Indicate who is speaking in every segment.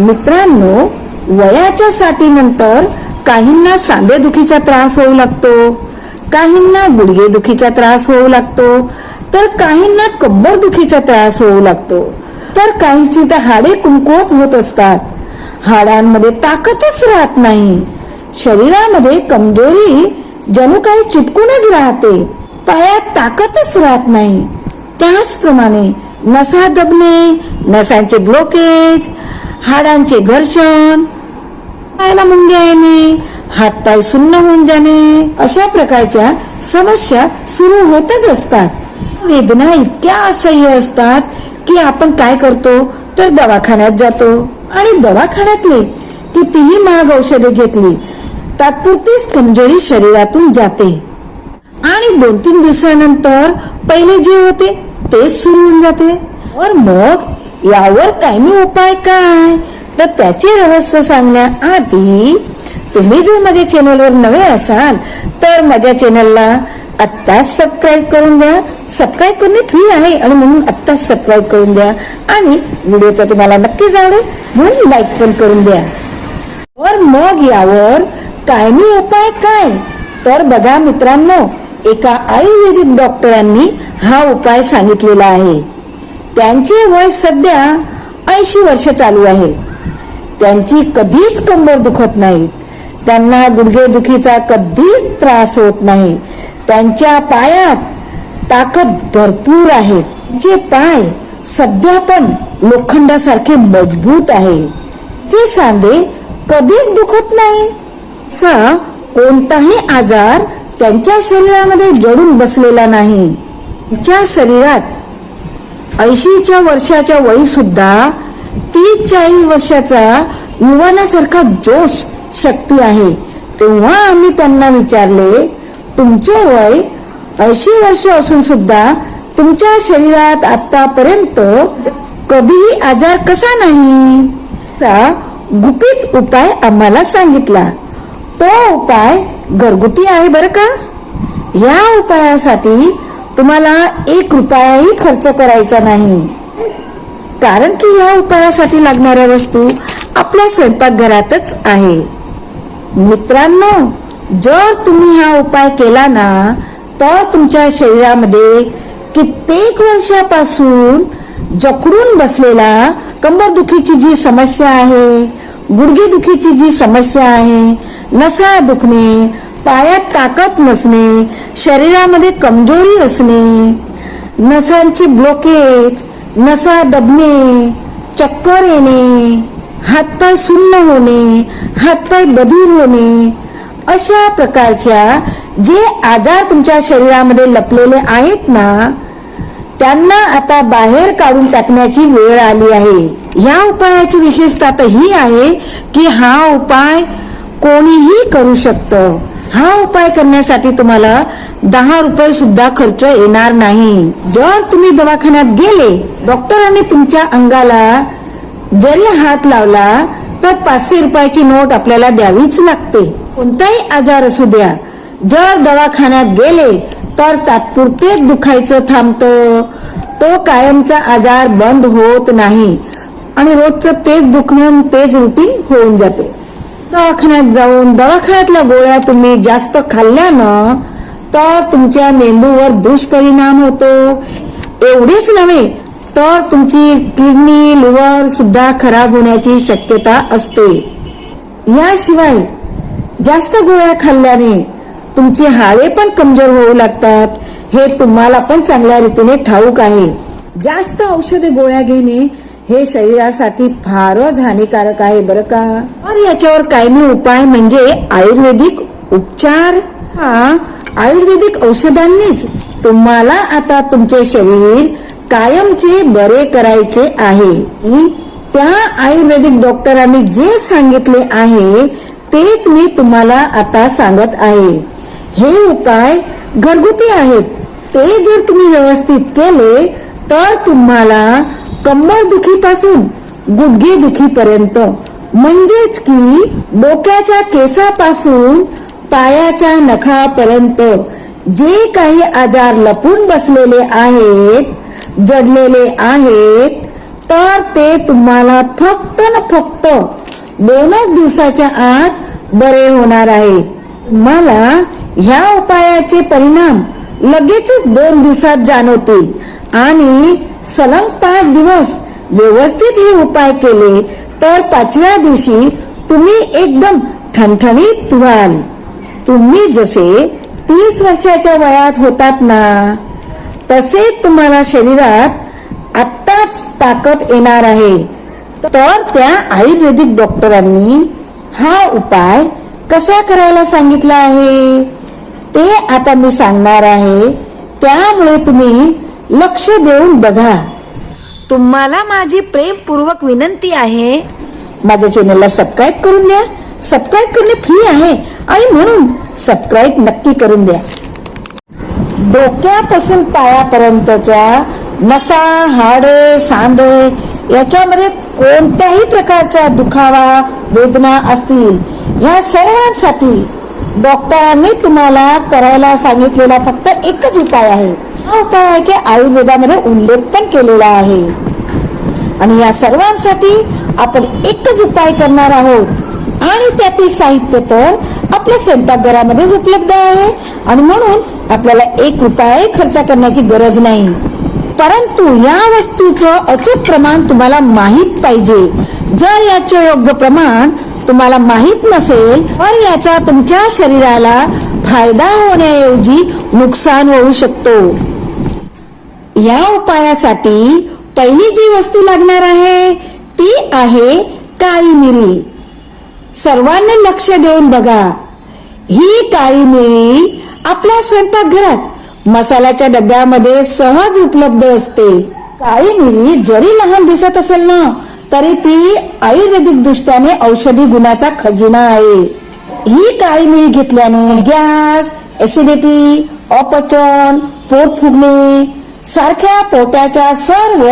Speaker 1: मित्रांनो, वयाच्या साठीनंतर काहींना सांधेदुखीचा त्रास होऊ लागतो, काहींना गुडघेदुखीचा त्रास होऊ लागतो, तर काहींना कंबरदुखीचा त्रास होऊ लागतो, तर काहींची तर हाडे कमकुवत होत असतात. हाडांमध्ये ताकदच राहत नाही, शरीरामध्ये कमजोरी जणू काही चिटकूनच राहते, पायात ताकदच राहत नाही. त्याचप्रमाणे नसा दबणे, नसांचे ब्लॉकेज, हाडांचे घर्षण, पायाला मुंग्या येणे, हातपाय सुन्न होऊन जाणे, अशा प्रकारच्या समस्या सुरू होतच असतात. वेदना इतक्या असह्य असतात की आपण काय करतो तर दवाखान्यात जातो आणि दवाखान्यातली कितीही महाग औषधे घेतली तात्पुरतीच कमजोरी शरीरातून जाते आणि 2-3 दिवसानंतर पहिले जे होते तेच सुरू होऊन जाते. और मग यावर कायमी उपाय काय, तर त्याचे रहस्य सांगण्याआधी तुम्ही जर माझ्या चॅनलवर नवे असाल तर माझ्या चॅनलला आत्ताच सबस्क्राईब करून द्या. सबस्क्राईब करणे फ्री आहे आणि म्हणून आत्ताच सबस्क्राईब करून द्या आणि व्हिडिओ तर तुम्हाला नक्कीच आवडेल म्हणून लाईक पण करून द्या. और मग यावर कायमी उपाय काय, तर बघा मित्रांनो, एका आयुर्वेदिक डॉक्टरांनी हा उपाय सांगितलेला आहे. त्यांचे वय सध्या 80 वर्ष चालू आहे. त्यांची कधीच कंबर दुखत नाही, त्यांना गुडघेदुखीचा कधीच त्रास होत नाही, त्यांच्या पायात ताकद भरपूर आहे, जे पाय सध्या पण लोखंडासारखे मजबूत आहे, जे सांधे कधीच दुखत नाही. कोणताही आजार त्यांच्या शरीरामध्ये जडून बसलेला नाही. त्यांच्या शरीरात 80 वर्षाच्या वयी सुद्धा 30-40 वर्षाचा युवानासारखा जोश शक्ती आहे. तेव्हा आम्ही त्यांना विचारले, तुमचे वय 80 वर्ष असून सुद्धा तुमच्या शरीरात आतापर्यंत कधीही आजार कसा नाही, चा गुपित उपाय आम्हाला सांगितला. तो उपाय घरगुती आहे बरं का. या उपायासाठी तुम्हाला 1 रुपयाही खर्च करायचा नाही, कारण की या उपायासाठी लागणाऱ्या वस्तू आपल्या स्वयंपाकघरातच आहे. मित्रांनो, जर तुम्ही हा उपाय केला ना तर तुमच्या शरीरामध्ये कित्येक वर्षापासून जखडून बसलेला कंबरदुखीची जी समस्या आहे, गुडघेदुखीची जी समस्या आहे, नसा दुखणे, पायात ताकद नसणे, शरीरामध्ये कमजोरी असणे, नसांची ब्लॉकेज, नसा दबणे, चक्कर येणे, हातपाय सुन्न होणे, हातपाय बधीर होणे, अशा प्रकारच्या जे आजार तुमच्या शरीरामध्ये लपलेले आहेत ना, त्यांना आता बाहेर काढून टाकण्याची वेळ आली आहे. या उपायाची विशेषता तर ही आहे की हा उपाय कोणीही करू शकतं. हा उपाय करण्यासाठी तुम्हाला 10 रुपये सुद्धा खर्च येणार नाही. जर तुम्ही दवाखान्यात गेले, डॉक्टरांनी तुमच्या अंगाला जरी हात लावला तर 500 रुपयाची नोट आपल्याला द्यावीच लागते. कोणताही आजार असू द्या, जर दवाखान्यात गेले तर तात्पुरते दुखायचं थांबतं, तो कायमचा आजार बंद होत नाही आणि रोजचं तेच दुखणं तेच रुटीन होऊन जाते. दवाखान्यात जाऊन दवाखान्यातल्या गोळ्या तुम्ही जास्त खाल्ल्यानं तर तुमच्या मेंदूवर दुष्परिणाम होतो. एवढेच नव्हे तर तुमची किडनी, लिव्हर सुद्धा खराब होण्याची शक्यता असते. याशिवाय जास्त गोळ्या खाल्ल्याने तुमची हाडे पण कमजोर होऊ लागतात, हे तुम्हाला पण चांगल्या रीतीने ठाऊक आहे. जास्त औषधे गोळ्या घेणे हे शरीरासाठी फारच हानिकारक आहे बरं का. और याच्यावर कायमी उपाय म्हणजे आयुर्वेदिक उपचार. आयुर्वेदिक औषधांनीच तुम्हाला आता तुमचे शरीर कायमचे बरे करायचे आहे. त्या आयुर्वेदिक डॉक्टरांनी जे सांगितले आहे तेच मी तुम्हाला आता सांगत आहे. हे उपाय घरगुती आहेत. ते जर तुम्ही व्यवस्थित केले तर तुम्हाला कंबर दुखीपासून गुडघे दुखीपर्यंत, म्हणजेच की डोक्याच्या केसापासून पायाच्या नखापर्यंत जे काही आजार लपून बसलेले आहेत, जडलेले आहेत, तर ते तुम्हाला फक्त न फक्त 2च दिवसाच्या आत बरे होणार आहे. तुम्हाला ह्या उपायाचे परिणाम लगेचच 2 दिवसात जाणवतील आणि सलग 5 दिवस व्यवस्थित हे उपाय केले तर 5व्या दिवशी तुम्ही एकदम ठणठणीत व्हाल. तुम्ही जसे 30 वर्षाच्या वयात होतात ना, तसे तुम्हाला शरीरात आत्ताच ताकद येणार आहे. तर त्या आयुर्वेदिक डॉक्टरांनी हा उपाय कसा करायला सांगितला आहे ते आता मी सांगणार आहे. त्यामुळे तुम्ही लक्ष देऊन बघा. तुम्हाला माझी प्रेमपूर्वक विनंती आहे, माझ्या चॅनलला सबस्क्राईब करून द्या. सबस्क्राईब करणे फ्री आहे आणि म्हणून सबस्क्राईब नक्की करून द्या. डोक्यापासून पायापर्यंतच्या नसा, हाडे, सांधे याच्यामध्ये कोणत्याही प्रकारचा दुखावा, वेदना असतील, या सर्वांसाठी डॉक्टरांनी तुम्हाला करायला सांगितलेला फक्त एकच उपाय आहे. हा उपायाचे आयुर्वेदामध्ये उल्लेख पण केलेला आहे आणि या सर्वांसाठी आपण एकच उपाय करणार आहोत आणि त्यातील साहित्य तर आपल्या स्वयंपाकघरामध्येच उपलब्ध आहे आणि म्हणून आपल्याला ₹1 खर्च करण्याची गरज नाही. परंतु या वस्तूचं अचूक प्रमाण तुम्हाला माहित पाहिजे. जर याचे योग्य प्रमाण तुम्हाला माहित नसेल तर याचा तुमच्या शरीराला फायदा होण्याऐवजी नुकसान होऊ शकतो. या उपायासाठी पहिली जी वस्तू लागणार आहे ती आहे काळी मिरी. सर्वांनी लक्ष देऊन बघा. ही काळी मिरी आपल्या स्वयंपाकघरात मसाल्याच्या डब्यामध्ये सहज उपलब्ध असते. काळी मिरी जरी लहान दिसत असेल ना, तरी ती आयुर्वेदिक दृष्ट्याने औषधी गुणाचा खजिना आहे. ही काळी मिरी घेतल्याने गॅस, ऍसिडिटी, अपचन, पोट फुगणे सारख्या पोटाच्या सर्व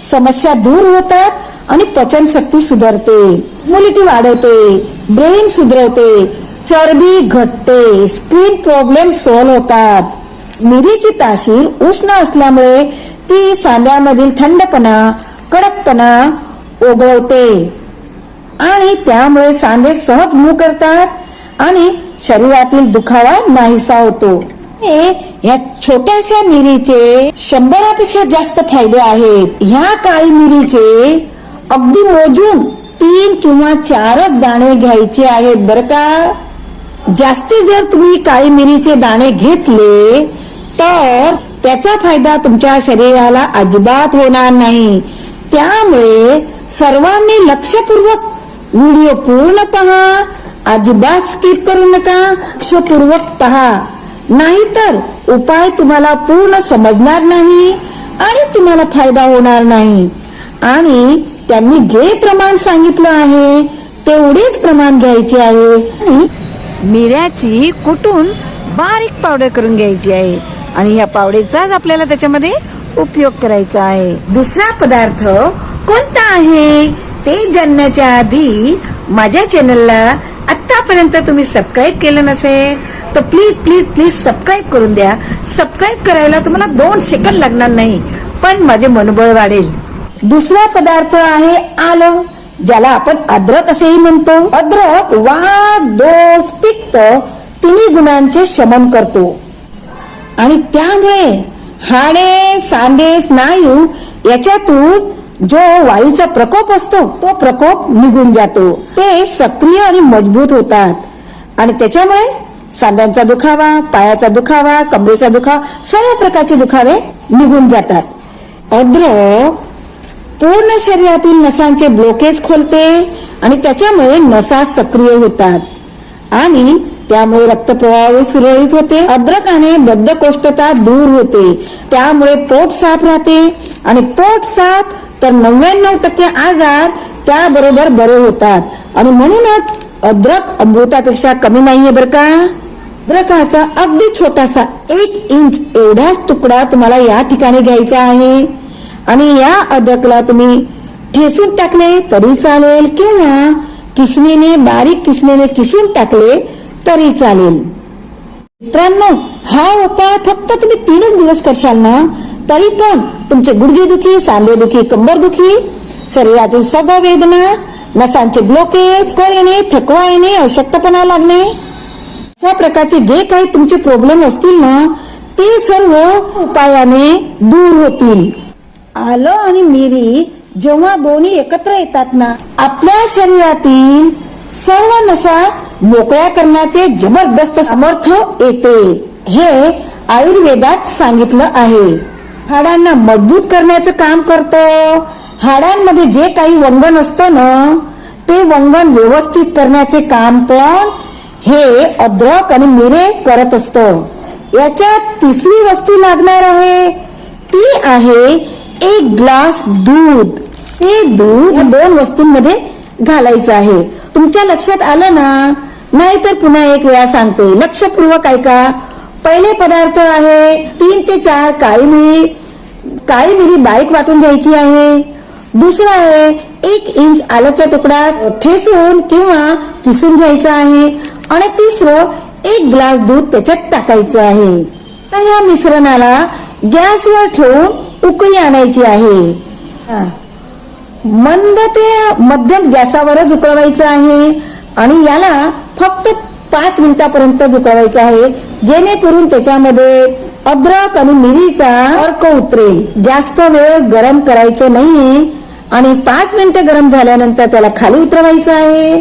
Speaker 1: समस्या दूर होतात आणि पचनशक्ती सुधारते, इम्युनिटी वाढवते, ब्रेन सुधारते, चरबी घटते, स्किन प्रॉब्लेम सॉल्व्ह होतात. मिरीची तासीर उष्ण असल्यामुळे ती सांध्यामधील थंडपणा, कडकपणा ओघळवते आणि त्यामुळे सांधे सहज मूव करतात आणि शरीरातील दुखावा नाहीसा होतो. या छोट्याशा मिरीचे 100पेक्षा जास्त फायदे आहेत. ह्या काळी मिरीचे अगदी मोजून 3 किंवा 4 दाणे घ्यायचे आहेत बरं का. जास्ती जर तुम्ही काळी मिरीचे दाणे घेतले तर त्याचा फायदा तुमच्या शरीराला अजिबात होणार नाही. त्यामुळे सर्वांनी लक्षपूर्वक व्हिडिओ पूर्ण पहा, अजिबात स्किप करू नका, लक्षपूर्वक पहा. नाहीतर उपाय तुम्हाला पूर्ण समजणार नाही आणि तुम्हाला फायदा होणार नाही. आणि त्यांनी जे प्रमाण सांगितलं आहे तेवढेच प्रमाण घ्यायचे आहे आणि मिऱ्याची कुटून बारीक पावडर करून घ्यायची आहे आणि या पावडरचाच आपल्याला त्याच्यामध्ये उपयोग करायचा आहे. दुसरा पदार्थ कोणता आहे ते जाणण्याच्या आधी माझ्या चॅनलला आतापर्यंत तुम्ही सबस्क्राईब केलं नसेल तर प्लीज प्लीज प्लीज सबस्क्राईब करून द्या. सबस्क्राईब करायला तुम्हाला 2 सेकंद लागणार नाही, पण माझे मनोबळ वाढेल. दुसरा पदार्थ आहे आलं, ज्याला आपण अद्रक असेही म्हणतो. अद्रक वात, दोष, पित्त तिन्ही गुणांचे शमन करतो आणि त्यामुळे हाडे, सांधे, स्नायू याच्यातून जो वायूचा प्रकोप असतो तो प्रकोप निघून जातो. ते सक्रिय आणि मजबूत होतात आणि त्याच्यामुळे सांध्यांचा दुखावा, पायाचा दुखावा, कमरेचा दुखावा, सर्व प्रकारचे दुखावे निघून जातात. अद्रक पूर्ण शरीरातील नसांचे ब्लॉकेज खोलते आणि त्याच्यामुळे नसा सक्रिय होतात आणि त्यामुळे रक्तप्रवाह सुरळीत होते. अद्रकाने बद्धकोष्ठता दूर होते, त्यामुळे पोट साफ राहते आणि पोट साफ तर 99% आजार त्याबरोबर बरे होतात आणि म्हणूनच अद्रक अमृतापेक्षा कमी नाहीये बरं का. अद्रकाचा अगदी छोटासा 1 इंच एवढाच तुकडा तुम्हाला या ठिकाणी घ्यायचा आहे आणि या अद्रकला तुम्ही ठेचून टाकले तरी चालेल किंवा किसणीने, बारीक किसणीने किसून टाकले तरी चालेल. मित्रांनो, हा उपाय फक्त तुम्ही 3च दिवस करशाल ना, तरी पण तुमचे गुडघेदुखी, सांधेदुखी, कंबरदुखी शरीरातील सगळ्या वेदना, नसांचे ब्लॉकेज, येणे, थकवा येणे, अशक्तपणा लागणे, अशा प्रकारचे जे काही तुमचे प्रॉब्लेम असतील ना, ते सर्व उपायाने दूर होतील. आलं आणि मिरी जेव्हा दोन्ही एकत्र येतात ना, आपल्या शरीरातील सर्व नसा मोकळ्या करण्याचे जबरदस्त सामर्थ्य येते. हे आयुर्वेदात सांगितलं आहे. हाडांना मजबूत करण्याचं काम करतं. हाडांमध्ये जे काही वंगण असतं ना, ते वंगण व्यवस्थित करण्याचे काम पण हे अद्रक आणि मिरे करत असतं. याच्यात तिसरी वस्तू लागणार आहे, ती आहे 1 ग्लास दूध. हे दूध या 2 वस्तूंमध्ये घालायचं आहे. तुमच्या लक्षात आलं ना? नाहीतर पुन्हा एक वेळा सांगते, लक्षपूर्वक ऐका. पहिले पदार्थ आहे 3 ते 4 काळी मिरी. काळी मिरी बारीक वाटून घ्यायची आहे. दुसरा आहे 1 इंच आल्याचा तुकडा ठेचून किंवा किसून घ्यायचा आहे. आणि तिसरं 1 ग्लास दूध त्याच्यात टाकायचं आहे. तर या मिश्रणाला गॅसवर ठेवून उकळी आणायची आहे. मंद ते मध्यम गॅसावरच उकळवायचं आहे आणि याला फक्त 5 मिनिटापर्यंत उकळवायचं आहे, जेणेकरून त्याच्यामध्ये अद्रक आणि मिरीचा अर्क उतरेल. जास्त वेळ गरम करायचं नाहीये आणि 5 मिनिटं गरम झाल्यानंतर त्याला खाली उतरवायचं आहे.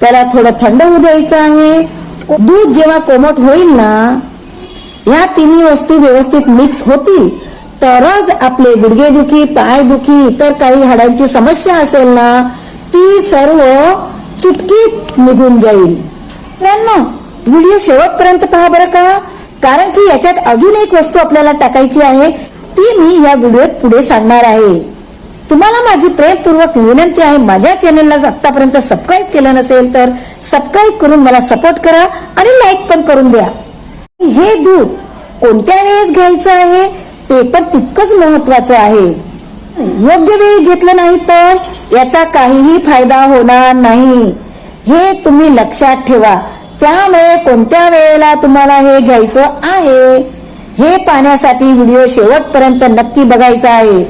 Speaker 1: त्याला थोडं थंड होऊ द्यायचं आहे. दूध जेव्हा कोमट होईल ना, ह्या तिन्ही वस्तू व्यवस्थित मिक्स होतील तरच आपले गुडघेदुखी, पायदुखी, इतर काही हाडांची समस्या असेल ना, ती सर्व चुटकीत निघून जाईल. मित्रांनो, व्हिडिओ शेवटपर्यंत पहा बरं का, कारण की याच्यात अजून एक वस्तू आपल्याला टाकायची आहे, ती मी या व्हिडिओत पुढे सांगणार आहे. तुम्हाला माझी प्रेमपूर्वक विनंती आहे, माझ्या चॅनलला आतापर्यंत सबस्क्राईब केलं नसेल तर सबस्क्राईब करून मला सपोर्ट करा आणि लाईक पण करून द्या. हे दूध कोणत्या वेळेस घ्यायचं आहे ते पण तितकंच महत्वाचं आहे. योग्य वेळी घेतलं नाही तर याचा काहीही फायदा होणार नाही, हे तुम्ही लक्षात ठेवा. त्यामुळे कोणत्या वेळेला तुम्हाला हे घ्यायचं आहे हे पाहण्यासाठी व्हिडिओ शेवटपर्यंत नक्की बघायचा आहे.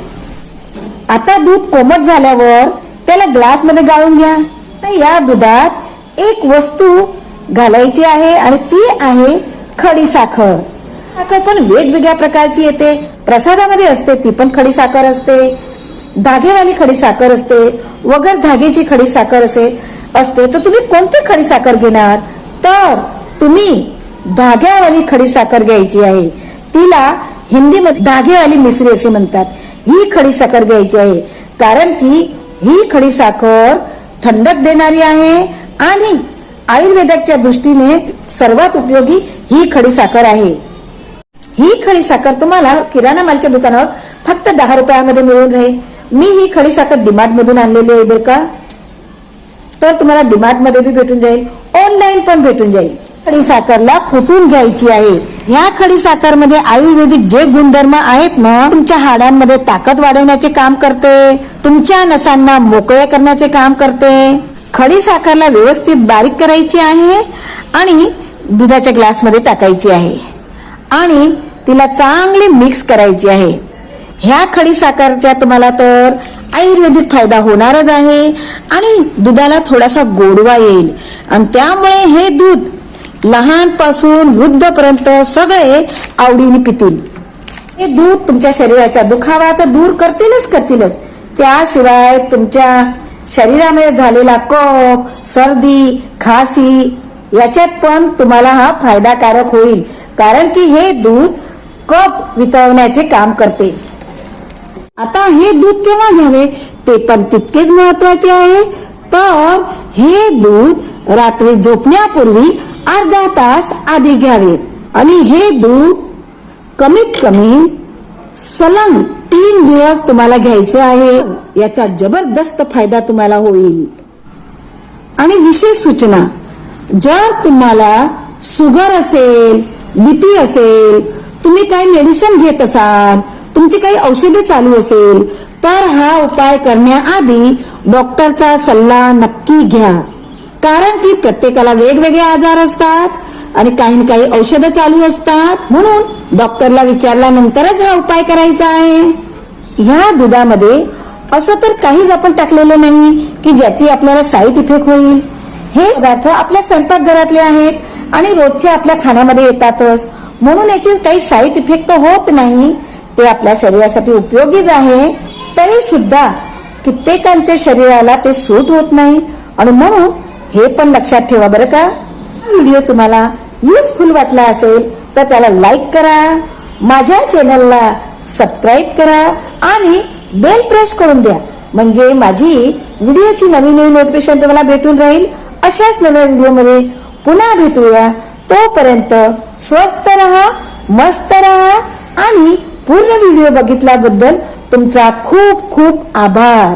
Speaker 1: आता दूध कोमट झाल्यावर त्याला ग्लास मध्ये गाळून घ्या. तर या दुधात एक वस्तू घालायची आहे आणि ती आहे खडी साखर. साखर पण वेगवेगळ्या प्रकारची येते. प्रसादामध्ये असते ती पण खडी साखर असते, धागेवाली खडी साखर असते, वगैर धागेची खडी साखर असते. तर तुम्ही कोणती खडी साखर घेणार? तर तुम्ही धाग्यावाली खडी साखर घ्यायची आहे. तिला हिंदीमध्ये धागेवाली मिसरी असे म्हणतात. ही खडी साखर घ्यायची आहे, कारण की ही खडी साखर थंडक देणारी आहे आणि आयुर्वेदाच्या दृष्टीने सर्वात उपयोगी ही खडी साखर आहे. ही खडी साखर तुम्हाला किराणा मालच्या दुकानावर फक्त 10 रुपयामध्ये मिळून राहील. मी ही खडी साखर डीमार्ट मधून आणलेली आहे बरं का. तर तुम्हाला डीमार्ट मध्ये भी भेटून जाईल, ऑनलाईन पण भेटून जाईल. खडी साखरला कुटून घ्यायची आहे. या खडी साखर मध्ये आयुर्वेदिक जे गुणधर्म आहेत ना, तुमच्या हाडांमध्ये ताकद वाढवण्याचे काम करते, तुमच्या नसांना मोकळे करण्याचे काम करते. खडी साखरला व्यवस्थित बारीक करायची आहे आणि दुधाच्या ग्लास मध्ये टाकायची आहे आणि तिला चांगली मिक्स करायची आहे. ह्या खडी साखरच्या तुम्हाला तर आयुर्वेदिक फायदा होणारच आहे आणि दुधाला थोडासा गोडवा येईल आणि त्यामुळे हे दूध लहानपासून वृद्धपर्यंत सगळे आवडीने पितील. हे दूध तुमच्या शरीराचा दुखावा तर दूर करतीलच. त्याशिवाय तुमच्या शरीरामध्ये झालेला कफ, सर्दी, खासी याच्यात पण तुम्हाला हा फायदाकारक होईल, कारण की हे दूध कफ वितळवण्याचे काम करते. आता हे दूध केव्हा घ्यावे ते पण तितकेच महत्वाचे आहे. तर हे दूध रात्री झोपण्यापूर्वी अर्धा तास आधी घ्यावे आणि हे दूध कमीत कमी सलग 3 दिवस तुम्हाला घ्यायचं आहे. याचा जबरदस्त फायदा तुम्हाला होईल. आणि विशेष सूचना, जर तुम्हाला शुगर असेल, बीपी असेल, तुम्ही काही मेडिसिन घेत असाल, तुमची काही औषधे चालू असेल, तर हा उपाय करण्याआधी डॉक्टरचा सल्ला नक्की घ्या. कारण की प्रत्येकाला वेगवेगळे आजार असतात आणि काही औषधं चालू असतात, म्हणून डॉक्टरला विचारल्यानंतरच हा उपाय करायचा आहे. ह्या दुधामध्ये असं तर काहीच आपण टाकलेलं नाही की ज्याची आपल्याला साईड इफेक्ट होईल. हे पदार्थ आपल्या स्वयंपाकघरातले आहेत आणि रोजच्या आपल्या खाण्यामध्ये येतातच, म्हणून याचे काही साईड इफेक्ट होत नाही. ते आपल्या शरीरासाठी उपयोगीच आहे. तरी सुद्धा कित्येकांच्या शरीराला ते सूट होत नाही आणि म्हणून हे पण लक्षात ठेवा बरं का. व्हिडिओ तुम्हाला युजफुल वाटला असेल तर त्याला लाईक करा, माझ्या चॅनलला सबस्क्राईब करा आणि बेल प्रेस करून द्या, म्हणजे माझी व्हिडिओची नवीन नोटिफिकेशन तुम्हाला भेटून राहील. अशाच नव्या व्हिडिओमध्ये पुन्हा भेटूया. तोपर्यंत स्वस्त रहा, मस्त रहा आणि पूर्ण व्हिडिओ बघितल्याबद्दल तुमचा खूप खूप आभार.